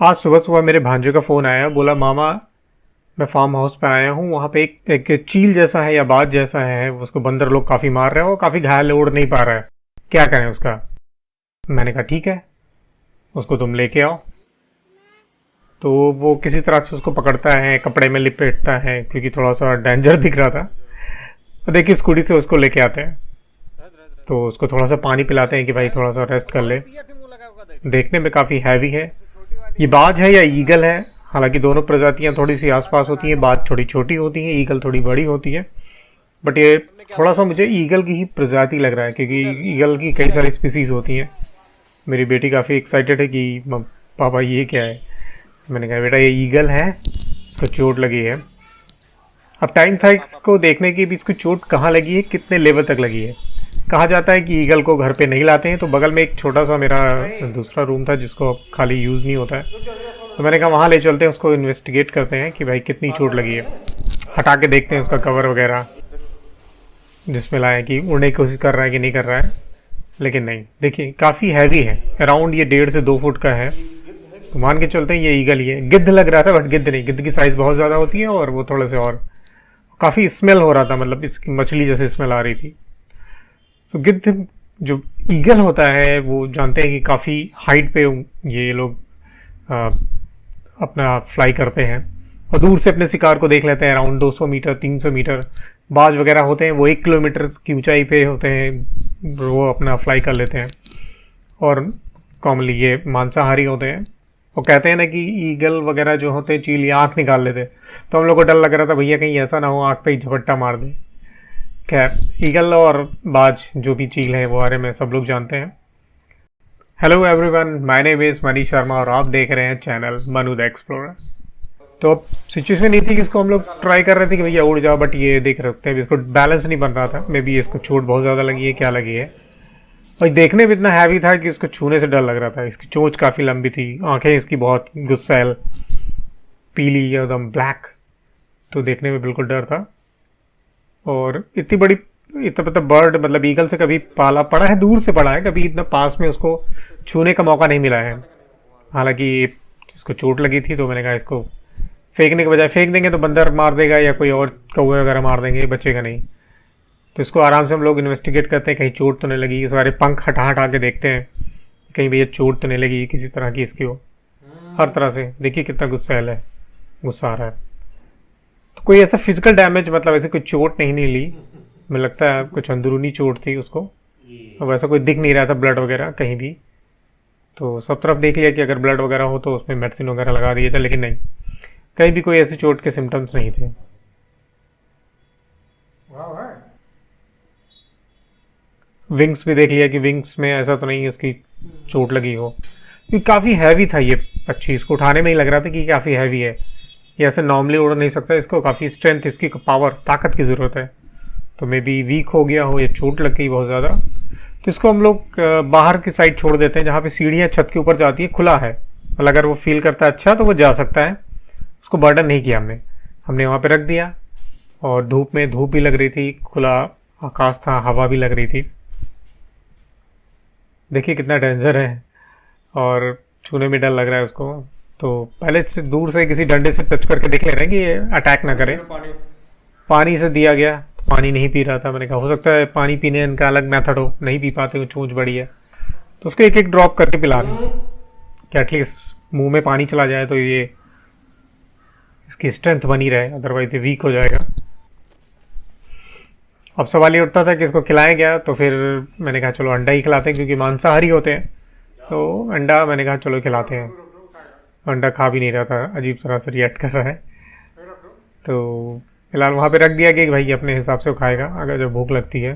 आज सुबह सुबह मेरे भांजे का फ़ोन आया, बोला मामा मैं फार्म हाउस पे आया हूँ, वहाँ पे एक चील जैसा है या बाज जैसा है, उसको बंदर लोग काफ़ी मार रहे हैं, वो काफ़ी घायल है, उड़ नहीं पा रहा है, क्या करें उसका। मैंने कहा ठीक है, उसको तुम लेके आओ। तो वो किसी तरह से उसको पकड़ता है, कपड़े में लिपेटता है क्योंकि थोड़ा सा डेंजर दिख रहा था। तो देखिए स्कूटी से उसको लेके आते हैं, तो उसको थोड़ा सा पानी पिलाते हैं कि भाई थोड़ा सा रेस्ट कर ले। देखने में काफ़ी हैवी है। ये बाज है या ईगल है, हालांकि दोनों प्रजातियां थोड़ी सी आसपास होती हैं, बाज थोड़ी छोटी होती है, ईगल थोड़ी बड़ी होती है। बट ये थोड़ा सा मुझे ईगल की ही प्रजाति लग रहा है क्योंकि ईगल की कई सारी स्पीसीज होती हैं। मेरी बेटी काफ़ी एक्साइटेड है कि पापा ये क्या है। मैंने कहा बेटा ये ईगल है, इसको चोट लगी है। अब टाइम था इसको देखने की भी इसको चोट कहाँ लगी है, कितने लेवल तक लगी है। कहा जाता है कि ईगल को घर पे नहीं लाते हैं, तो बगल में एक छोटा सा मेरा दूसरा रूम था जिसको खाली यूज़ नहीं होता है, तो मैंने कहा वहाँ ले चलते हैं, उसको इन्वेस्टिगेट करते हैं कि भाई कितनी चोट लगी है, हटा के देखते हैं उसका कवर वगैरह जिसमें लाए कि उड़ने की कोशिश कर रहा है कि नहीं कर रहा है। लेकिन नहीं, देखिए काफ़ी हैवी है, अराउंड ये 1.5 से 2 फुट का है, तो मान के चलते हैं ये ईगल ही है। गिद्ध लग रहा था बट गिद्ध नहीं, गिद्ध की साइज़ बहुत ज़्यादा होती है और वो थोड़े से और काफ़ी स्मेल हो रहा था, मतलब इसकी मछली जैसे स्मेल आ रही थी। तो गिद्ध जो ईगल होता है वो जानते हैं कि काफ़ी हाइट पे ये लोग अपना फ्लाई करते हैं और दूर से अपने शिकार को देख लेते हैं। अराउंड 200 मीटर 300 मीटर बाज वगैरह होते हैं, वो 1 किलोमीटर की ऊंचाई पे होते हैं, वो अपना फ्लाई कर लेते हैं। और कॉमनली ये मांसाहारी होते हैं। वो कहते हैं ना कि ईगल वगैरह जो होते हैं, चील, ये आँख निकाल लेते, तो हम लोग को डर लग रहा था भैया कहीं ऐसा ना हो आँख पे ही झपट्टा मार दे। खैर, ईगल और बाज जो भी चील है वो बारे में सब लोग जानते हैं। Hello everyone, my name is Manish Sharma और आप देख रहे हैं चैनल मनु द एक्सप्लोरर। तो अब सिचुएशन ये थी कि इसको हम लोग ट्राई कर रहे थे कि भैया उड़ जाओ, बट ये देख रखते हैं इसको बैलेंस नहीं बन रहा था। मे बी इसको चोट बहुत ज़्यादा लगी है, क्या लगी है। और देखने में इतना हैवी था कि इसको छूने से डर लग रहा था। इसकी चोंच काफ़ी लंबी थी, आंखें इसकी बहुत गुस्सैल पीली एकदम ब्लैक, तो देखने में बिल्कुल डर था। और इतनी बड़ी इतना मतलब बर्ड, मतलब ईगल से कभी पाला पड़ा है, दूर से पड़ा है, कभी इतना पास में उसको छूने का मौका नहीं मिला है। हालांकि इसको चोट लगी थी तो मैंने कहा इसको फेंकने के बजाय, फेंक देंगे तो बंदर मार देगा या कोई और कौवे वगैरह मार देंगे, बचेगा नहीं। तो इसको आराम से हम लोग इन्वेस्टिगेट करते हैं कहीं चोट तो नहीं लगी। सारे पंख हटा हटा के देखते हैं कहीं भैया चोट तो नहीं लगी किसी तरह की इसकी हो। हर तरह से देखिए कितना गुस्सैल है, गुस्सा आ रहा है। तो कोई ऐसा फिजिकल डैमेज, मतलब ऐसे कोई चोट नहीं ली, मुझे लगता है कुछ अंदरूनी चोट थी उसको। अब वैसा कोई दिख नहीं रहा था ब्लड वगैरह कहीं भी, तो सब तरफ देख लिया कि अगर ब्लड वगैरह हो तो उसमें मेडिसिन वगैरह लगा दिए थे, लेकिन नहीं, कहीं भी कोई ऐसी चोट के सिम्टम्स नहीं थे। विंग्स भी देख लिया कि विंग्स में ऐसा तो नहीं उसकी चोट लगी हो, क्योंकि काफ़ी हैवी था ये पक्षी। इसको उठाने में ही लग रहा था कि काफ़ी हैवी है, ये ऐसे नॉर्मली उड़ नहीं सकता, इसको काफ़ी स्ट्रेंथ, इसकी पावर, ताकत की ज़रूरत है। तो मे बी वीक हो गया हो या चोट लग गई बहुत ज़्यादा। तो इसको हम लोग बाहर की साइड छोड़ देते हैं जहाँ पे सीढ़ियाँ छत के ऊपर जाती है, खुला है, मतलब अगर वो फील करता है अच्छा तो वो जा सकता है। उसको बर्डन नहीं किया हमने वहाँ पे रख दिया। और धूप में, धूप भी लग रही थी, खुला आकाश था, हवा भी लग रही थी। देखिए कितना डेंजर है और छूने में डर लग रहा है उसको। तो पहले से दूर से किसी डंडे से टच करके देख ले रहे हैं कि ये अटैक ना करे। पानी से दिया गया, पानी नहीं पी रहा था। मैंने कहा हो सकता है पानी पीने इनका अलग मेथड हो, नहीं पी पाते हो, चोंच बड़ी है, तो उसको एक एक ड्रॉप करके पिला दें कि एटलीस्ट मुंह में पानी चला जाए तो ये इसकी स्ट्रेंथ बनी रहे, अदरवाइज ये वीक हो जाएगा। अब सवाल ये उठता था कि इसको खिलाया गया, तो फिर मैंने कहा चलो अंडा ही खिलाते हैं क्योंकि मांसाहारी होते हैं, तो अंडा मैंने कहा चलो खिलाते हैं। अंडा खा भी नहीं रहा था, अजीब तरह से रिएक्ट कर रहा है। तो फिलहाल वहाँ पे रख दिया कि भाई अपने हिसाब से वो खाएगा, अगर जब भूख लगती है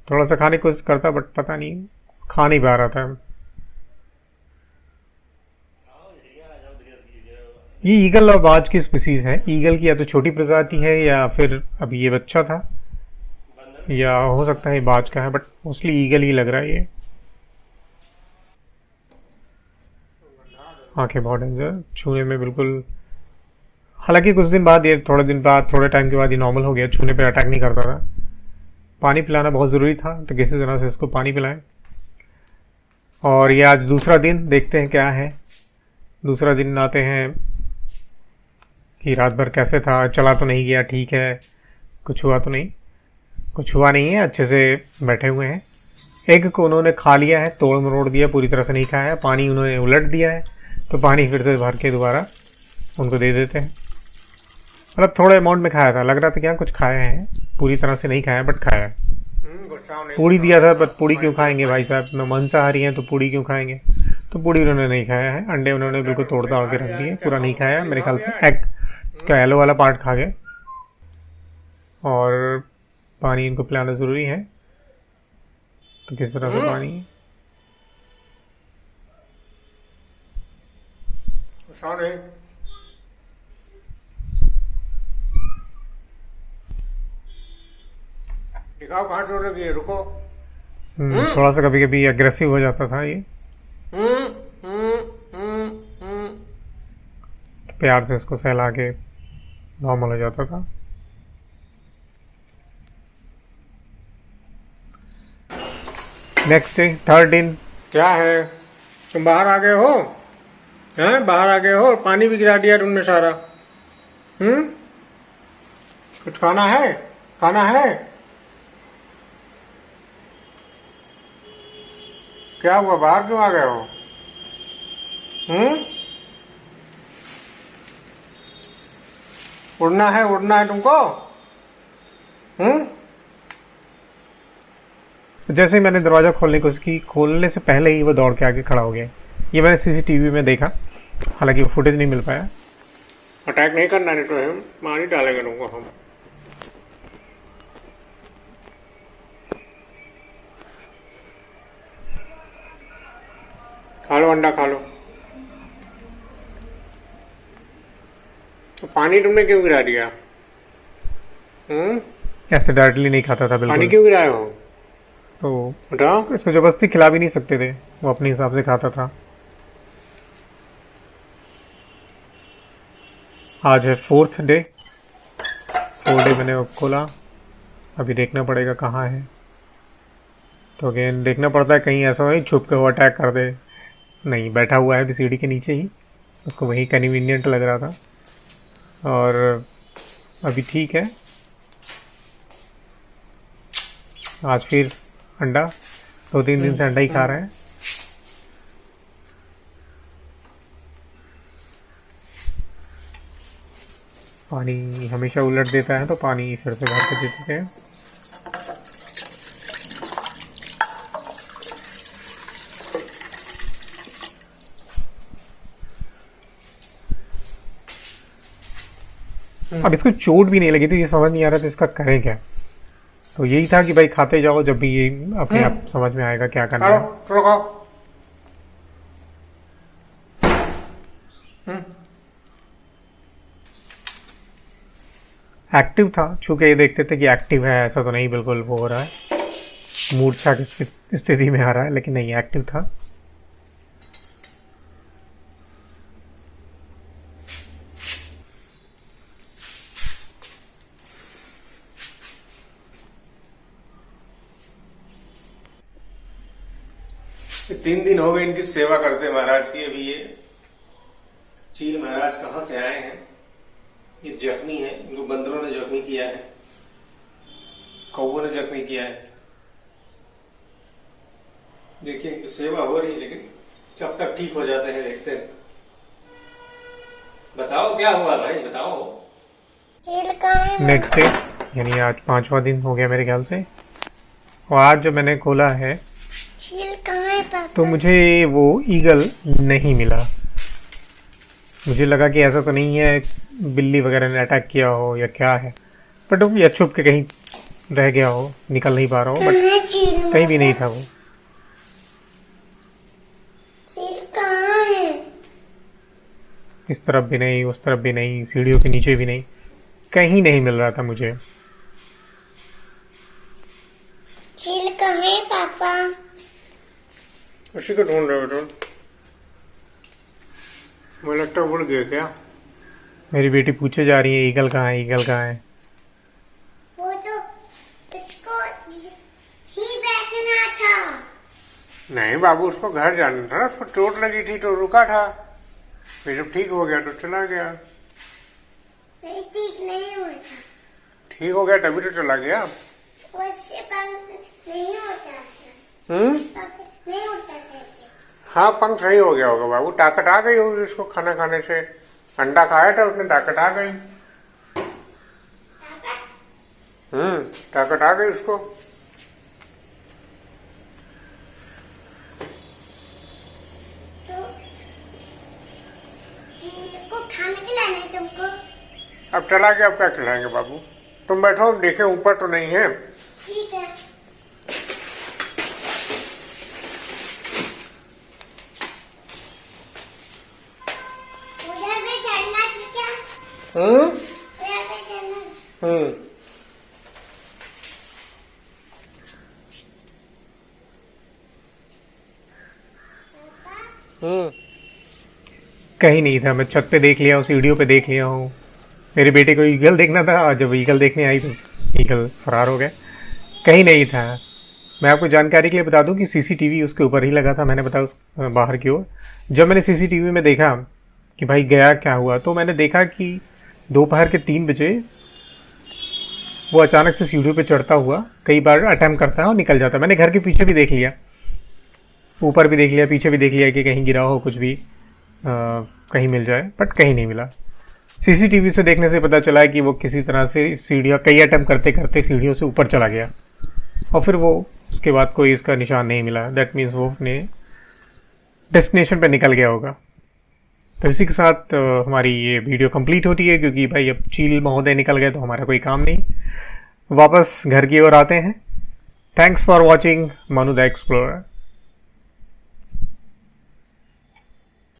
थोड़ा सा खाने की कोशिश करता, बट पता नहीं खा नहीं पा रहा था। ये ईगल और बाज की स्पीसीज है। ईगल की या तो छोटी प्रजाति है या फिर अभी ये बच्चा था, या हो सकता है बाज का है, बट मोस्टली ईगल ही लग रहा है ये। आंखें बहुत डेंजर, छूने में बिल्कुल। हालांकि कुछ दिन बाद ये, थोड़े दिन बाद, थोड़े टाइम के बाद ये नॉर्मल हो गया, छूने पे अटैक नहीं करता था। पानी पिलाना बहुत ज़रूरी था, तो किसी तरह से इसको पानी पिलाएं। और ये आज दूसरा दिन, देखते हैं क्या है। दूसरा दिन आते हैं कि रात भर कैसे था, चला तो नहीं गया, ठीक है, कुछ हुआ तो नहीं। कुछ हुआ नहीं है, अच्छे से बैठे हुए हैं। एग को उन्होंने खा लिया है, तोड़ मरोड़ दिया, पूरी तरह से नहीं खाया है। पानी उन्होंने उलट दिया है, तो पानी फिर से भर के दोबारा उनको दे देते हैं। मतलब थोड़ा अमाउंट में खाया था, लग रहा था कि हाँ कुछ खाया है, पूरी तरह से नहीं खाया बट खाया है। पूड़ी दिया था, बट पूड़ी क्यों खाएंगे भाई साहब, न मांसाहारी हैं तो पूड़ी क्यों खाएंगे। तो पूड़ी उन्होंने नहीं खाया है। अंडे उन्होंने बिल्कुल तोड़ ताड़ के रख दिए, पूरा नहीं खाया। मेरे ख्याल से एग का येलो वाला पार्ट खा गए। और पानी इनको पिलाना ज़रूरी है। तो किस तरह से पानी दिखाओ कहाँ छोड़ रखी है, रुको। थोड़ा सा कभी कभी एग्रेसिव हो जाता था ये। प्यार से उसको सहला के नॉर्मल हो जाता था। नेक्स्ट डे, थर्ड दिन। क्या है, तुम बाहर आ गए हो? हैं, बाहर आ गए हो? पानी भी गिरा दिया तुमने सारा। कुछ खाना है? खाना है? क्या हुआ, बाहर क्यों आ गए हो? उड़ना है तुमको? जैसे ही मैंने दरवाज़ा खोलने की कोशिश की, खोलने से पहले ही वो दौड़ के आके खड़ा हो गया। ये मैंने सीसीटीवी में देखा, हालांकि वो फुटेज नहीं मिल पाया। अटैक नहीं करना, नहीं तो हम मार ही डालेंगे तुमको हम। खा लो, अंडा खा लो। तो पानी तुमने क्यों गिरा दिया? ऐसे डायरेक्टली नहीं खाता था बिल्कुल। पानी क्यों गिराए हो? तो बताओ। इसको जबरदस्ती खिला भी नहीं सकते थे, वो अपने हिसाब से खाता था। आज है फोर्थ डे। मैंने वो खोला, अभी देखना पड़ेगा कहाँ है। तो अगेन देखना पड़ता है कहीं ऐसा हो छुप के वो अटैक कर दे। नहीं, बैठा हुआ है सीढ़ी के नीचे ही, उसको वही कन्वीनियंट लग रहा था। और अभी ठीक है। आज फिर अंडा, 2-3 दिन से अंडा ही खा रहे हैं। पानी हमेशा उलट देता है, तो पानी फिर से भर के दे देते हैं। अब इसको चोट भी नहीं लगी थी, ये समझ नहीं आ रहा था इसका करें क्या। तो यही था कि भाई खाते जाओ, जब भी ये अपने आप समझ में आएगा क्या करना है। एक्टिव था, चूंकि ये देखते थे कि एक्टिव है, ऐसा तो नहीं बिल्कुल वो हो रहा है, मूर्छा की स्थिति में आ रहा है, लेकिन नहीं, एक्टिव था। ये 3 दिन हो गए इनकी सेवा करते महाराज की। अभी ये चील महाराज कहाँ से आए हैं? ये जख्मी है, इनको बंदरों ने जख्मी किया है, कौवों ने जख्मी किया है। देखिए इनकी सेवा हो रही है, लेकिन जब तक ठीक हो जाते हैं देखते हैं। बताओ क्या हुआ भाई, बताओ। नेक्स्ट डे, यानी आज 5वां दिन हो गया मेरे ख्याल से। और आज जो मैंने खोला है, तो मुझे वो ईगल नहीं मिला। मुझे लगा कि ऐसा तो नहीं है बिल्ली वगैरह ने अटैक किया हो या क्या है, बट वो या छुप के कहीं रह गया हो, निकल नहीं पा रहा हो, बट कहीं भी नहीं था वो। कहाँ है? इस तरफ भी नहीं, उस तरफ भी नहीं, सीढ़ियों के नीचे भी नहीं, कहीं नहीं मिल रहा था मुझे। चील कहाँ है पापा? उसी को ढूंढ रहे हो तुम? मुझे लगता है उड़ गया क्या? मेरी बेटी पूछे जा रही है ईगल कहाँ है, ईगल कहाँ है। वो तो इसको ही बैठना था। नहीं बाबू, उसको घर जाना था, उसको चोट लगी थी तो रुका था। फिर जब ठीक हो गया तो चला गया। नहीं, ठीक नहीं हुआ था। ठीक हो गया तभी तो चला गया। उससे पंख नहीं होता था। पंख नहीं होता था इससे। हाँ, पंख सही हो गया होगा बाबू, ताकत आ गई होगी उसको खाना खाने से। अंडा खाया था उसने, ताकत आ गई। ताकत आ गई उसको। तो चील को खाना खिलाना है तुमको। अब चला गया, अब क्या खिलाएंगे बाबू। तुम बैठो, हम देखें ऊपर तो नहीं है। ठीक है। उधर भी चढ़ना है क्या? उधर भी चढ़ना। पापा, कहीं नहीं था, मैं छत पे देख लिया हूँ, सीढ़ियों पे देख लिया हूँ। मेरे बेटे को ईगल देखना था, और जब ईगल देखने आई तो ईगल फरार हो गया, कहीं नहीं था। मैं आपको जानकारी के लिए बता दूं कि सीसीटीवी उसके ऊपर ही लगा था, मैंने बताया उस बाहर की ओर। जब मैंने सीसीटीवी में देखा कि भाई गया क्या हुआ, तो मैंने देखा कि दोपहर के 3 बजे वो अचानक से सीढ़ियों पे चढ़ता हुआ कई बार अटैम्प्ट करता है और निकल जाता है। मैंने घर के पीछे भी देख लिया, ऊपर भी देख लिया, पीछे भी देख लिया कि कहीं गिरा हो, कुछ भी कहीं मिल जाए, बट कहीं नहीं मिला। सीसीटीवी से देखने से पता चला कि वो किसी तरह से सीढ़ियाँ कई अटैम्प्ट करते करते सीढ़ियों से ऊपर चला गया, और फिर वो उसके बाद कोई इसका निशान नहीं मिला। दैट मीन्स वो अपने डेस्टिनेशन पे निकल गया होगा। तो इसी के साथ हमारी ये वीडियो कंप्लीट होती है, क्योंकि भाई अब चील महोदय निकल गए तो हमारा कोई काम नहीं। वापस घर की ओर आते हैं। Thanks for watching Manu the explorer.